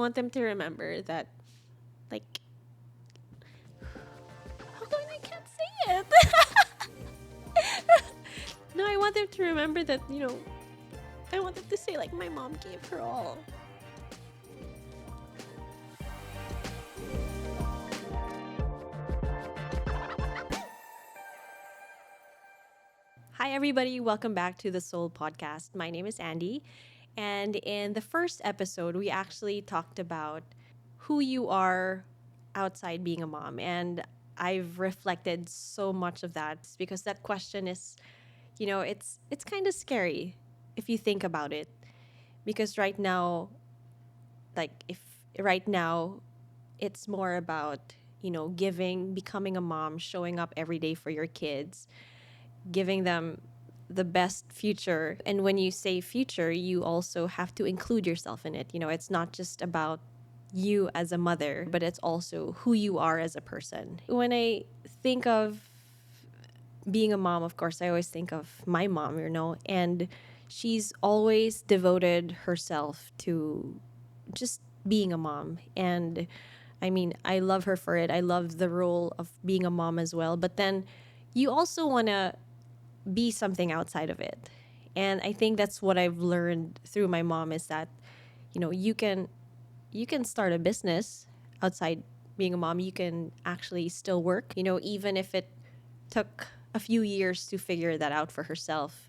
want them to remember that, like, how come I can't say it? No, I want them to remember that, I want them to say, like, my mom gave her all. Hi, everybody. Welcome back to the Soul Podcast. My name is Andi. And in the first episode, we actually talked about who you are outside being a mom. And I've reflected so much of that because that question is, it's kind of scary if you think about it. Because right now, if right now, it's more about, giving, becoming a mom, showing up every day for your kids, giving them the best future. And when you say future, you also have to include yourself in it. It's not just about you as a mother, but it's also who you are as a person. When I think of being a mom, of course, I always think of my mom, and she's always devoted herself to just being a mom. And I mean, I love her for it. I love the role of being a mom as well. But then you also want to be something outside of it. And I think that's what I've learned through my mom is that, you can start a business outside being a mom. You can actually still work, even if it took a few years to figure that out for herself.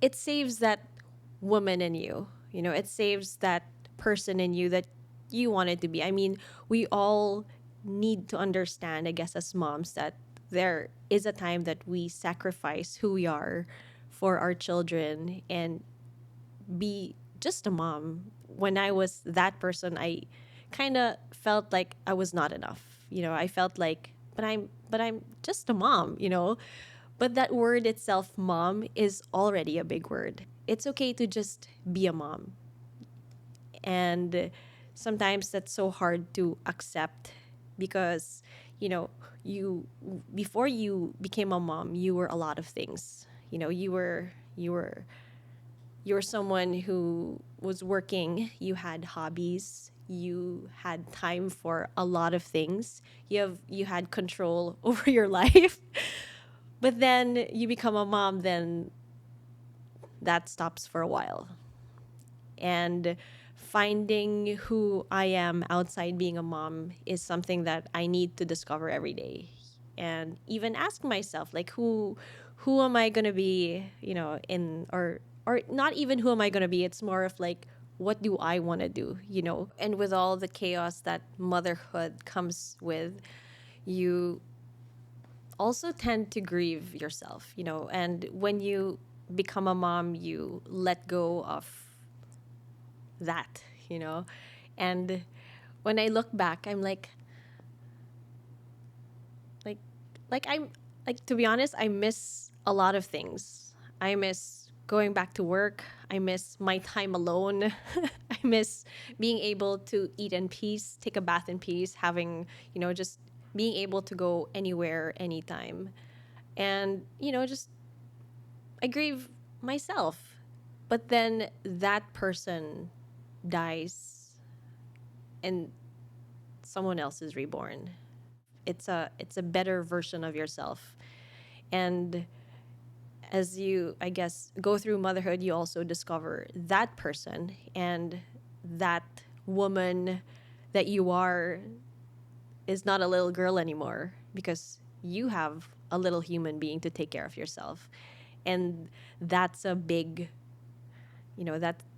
It saves that woman in you, it saves that person in you that you wanted to be. I mean, we all need to understand, I guess, as moms, that there is a time that we sacrifice who we are for our children and be just a mom. When I was that person, I kind of felt like I was not enough. I felt like, but I'm just a mom, But that word itself, mom, is already a big word. It's okay to just be a mom. And sometimes that's so hard to accept because, you before you became a mom, you were a lot of things. You were someone who was working, you had hobbies, you had time for a lot of things. You had control over your life. But then you become a mom, then that stops for a while. And finding who I am outside being a mom is something that I need to discover every day. And even ask myself, like, who am I gonna be, in or not even who am I gonna be, it's more of like, what do I wanna do? And with all the chaos that motherhood comes with, you also tend to grieve yourself. And when you become a mom, you let go of that. And when I look back, I'm like I'm like, to be honest, I miss a lot of things. I miss going back to work. I miss my time alone. I miss being able to eat in peace, take a bath in peace, having, just being able to go anywhere, anytime. And, just I grieve myself. But then that person dies and someone else is reborn. It's a better version of yourself. And as you, I guess, go through motherhood, you also discover that person and that woman that you are is not a little girl anymore because you have a little human being to take care of yourself. And that's a big,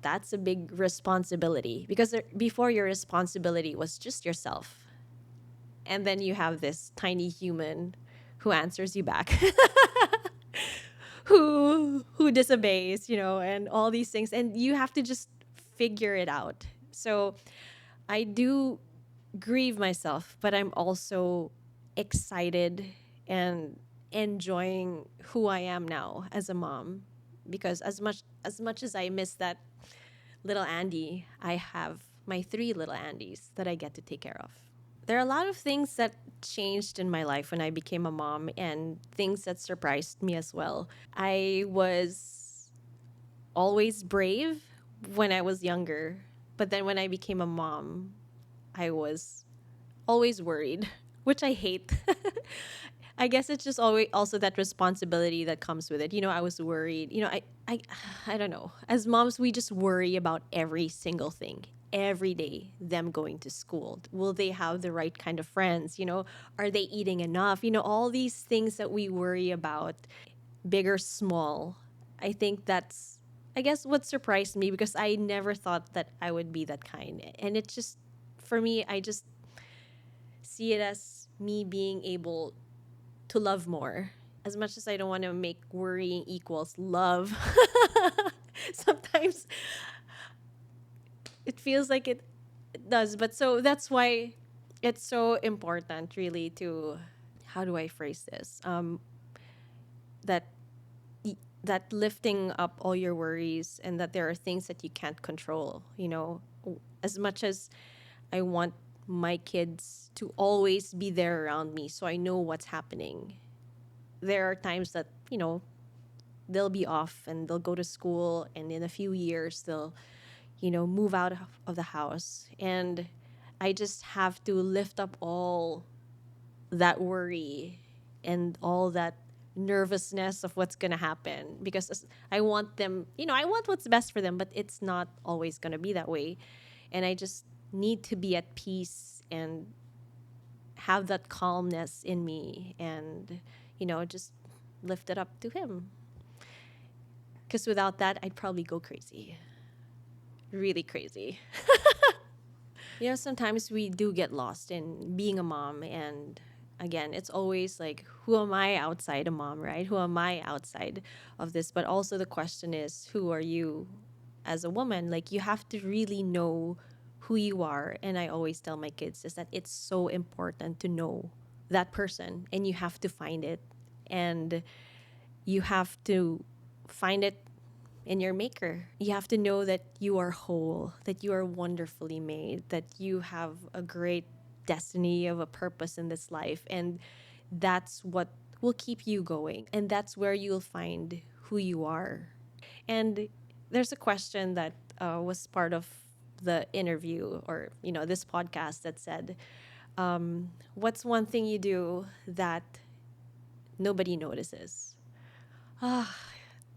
that's a big responsibility because before, your responsibility was just yourself. And then you have this tiny human who answers you back. who disobeys, and all these things, and you have to just figure it out. So I do grieve myself, but I'm also excited and enjoying who I am now as a mom, because as much as I miss that little Andy, I have my 3 little Andys that I get to take care of. There are a lot of things that changed in my life when I became a mom, and things that surprised me as well. I was always brave when I was younger, But then when I became a mom, I was always worried, which I hate. I guess it's just always also that responsibility that comes with it. I was worried. I don't know. As moms, we just worry about every single thing. Every day, them going to school. Will they have the right kind of friends? Are they eating enough? All these things that we worry about, big or small. I think that's, I guess, what surprised me because I never thought that I would be that kind. And it's just, for me, I just see it as me being able to love more. As much as I don't want to make worrying equals love, sometimes it feels like it does. But so that's why it's so important, really, to, how do I phrase this? That that lifting up all your worries and that there are things that you can't control. As much as I want my kids to always be there around me so I know what's happening. There are times that, they'll be off and they'll go to school, and in a few years they'll, move out of the house. And I just have to lift up all that worry and all that nervousness of what's going to happen because I want them, I want what's best for them, but it's not always going to be that way. And I just need to be at peace and have that calmness in me and, just lift it up to him. Because without that, I'd probably go crazy. Really crazy. Sometimes we do get lost in being a mom. And again, it's always like, who am I outside a mom, right? Who am I outside of this? But also the question is, who are you as a woman? Like, you have to really know who you are. And I always tell my kids is that it's so important to know that person, and you have to find it. And you have to find it in your maker. You have to know that you are whole, that you are wonderfully made, that you have a great destiny of a purpose in this life. And that's what will keep you going. And that's where you'll find who you are. And there's a question that was part of the interview or, this podcast that said, what's one thing you do that nobody notices? Ah,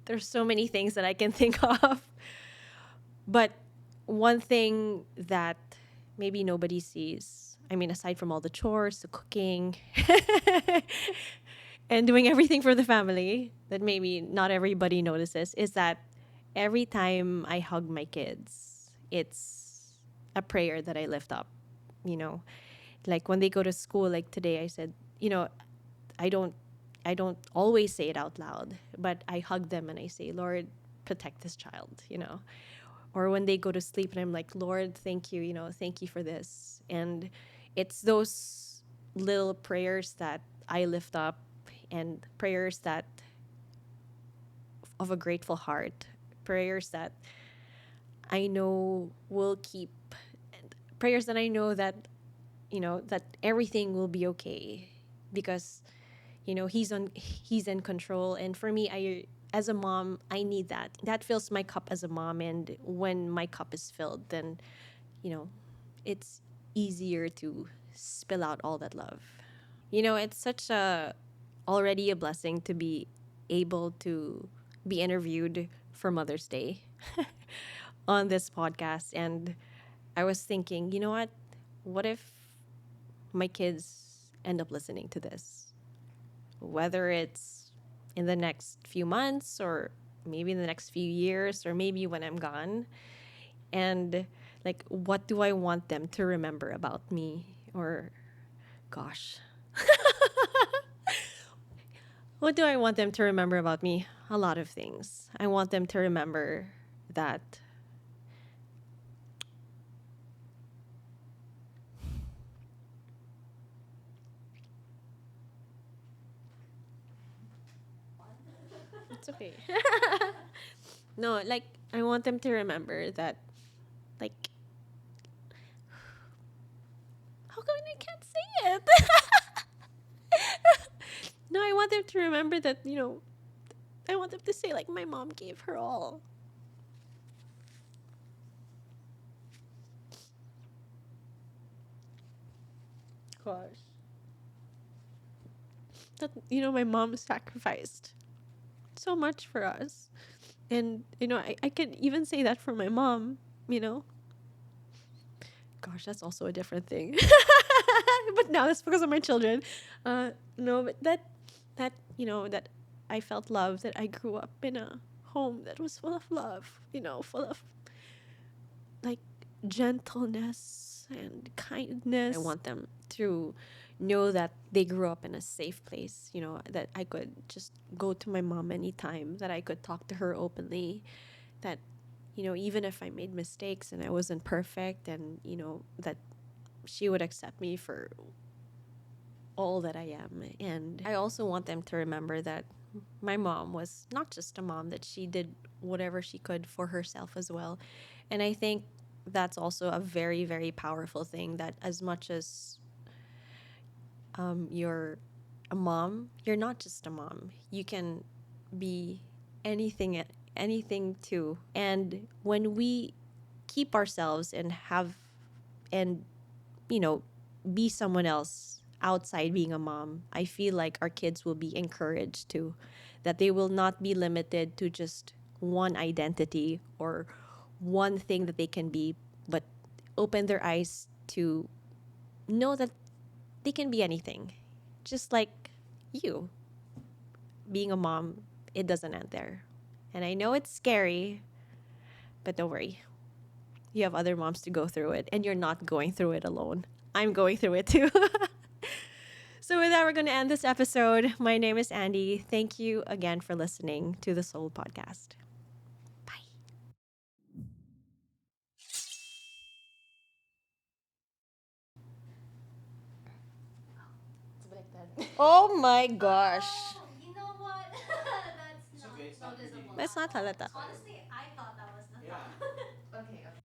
there's so many things that I can think of. But one thing that maybe nobody sees, I mean, aside from all the chores, the cooking, and doing everything for the family that maybe not everybody notices, is that every time I hug my kids, it's a prayer that I lift up, you know. Like when they go to school, like today I said, I don't I don't always say it out loud, but I hug them and I say, Lord, protect this child. Or when they go to sleep and I'm like, Lord, thank you, thank you for this. And it's those little prayers that I lift up, and prayers that of a grateful heart, prayers that I know will keep, prayers that I know that, that everything will be okay because, he's in control. And for me, as a mom, I need that fills my cup as a mom. And when my cup is filled, then, it's easier to spill out all that love. It's such already a blessing to be able to be interviewed for Mother's Day on this podcast. And I was thinking, you know what if my kids end up listening to this? Whether it's in the next few months or maybe in the next few years or maybe when I'm gone. And like, what do I want them to remember about me? Or, gosh, what do I want them to remember about me? A lot of things. I want them to remember that it's okay. No, like, I want them to remember that, like, how come I can't say it? No, I want them to remember that, I want them to say, like, my mom gave her all. Gosh. That, my mom sacrificed so much for us. And, I can even say that for my mom, you know. Gosh, that's also a different thing. But now that's because of my children. No, but that I felt love, that I grew up in a home that was full of love, full of like gentleness and kindness. I want them to know that they grew up in a safe place, that I could just go to my mom anytime, that I could talk to her openly, that, even if I made mistakes and I wasn't perfect, and, that she would accept me for all that I am. And I also want them to remember that my mom was not just a mom, that she did whatever she could for herself as well. And I think that's also a very, very powerful thing, that as much as you're a mom, you're not just a mom. You can be anything too. And when we keep ourselves and and you know be someone else outside being a mom, I feel like our kids will be encouraged to, that they will not be limited to just one identity or one thing that they can be, but open their eyes to know that they can be anything. Just like you, being a mom, it doesn't end there. And I know it's scary, but don't worry. You have other moms to go through it, and you're not going through it alone. I'm going through it too. So, with that, we're going to end this episode. My name is Andi. Thank you again for listening to the Soul Podcast. Bye. Oh my gosh. You know what? That's not That's not halata. Honestly, I thought that was the thought. Okay, okay.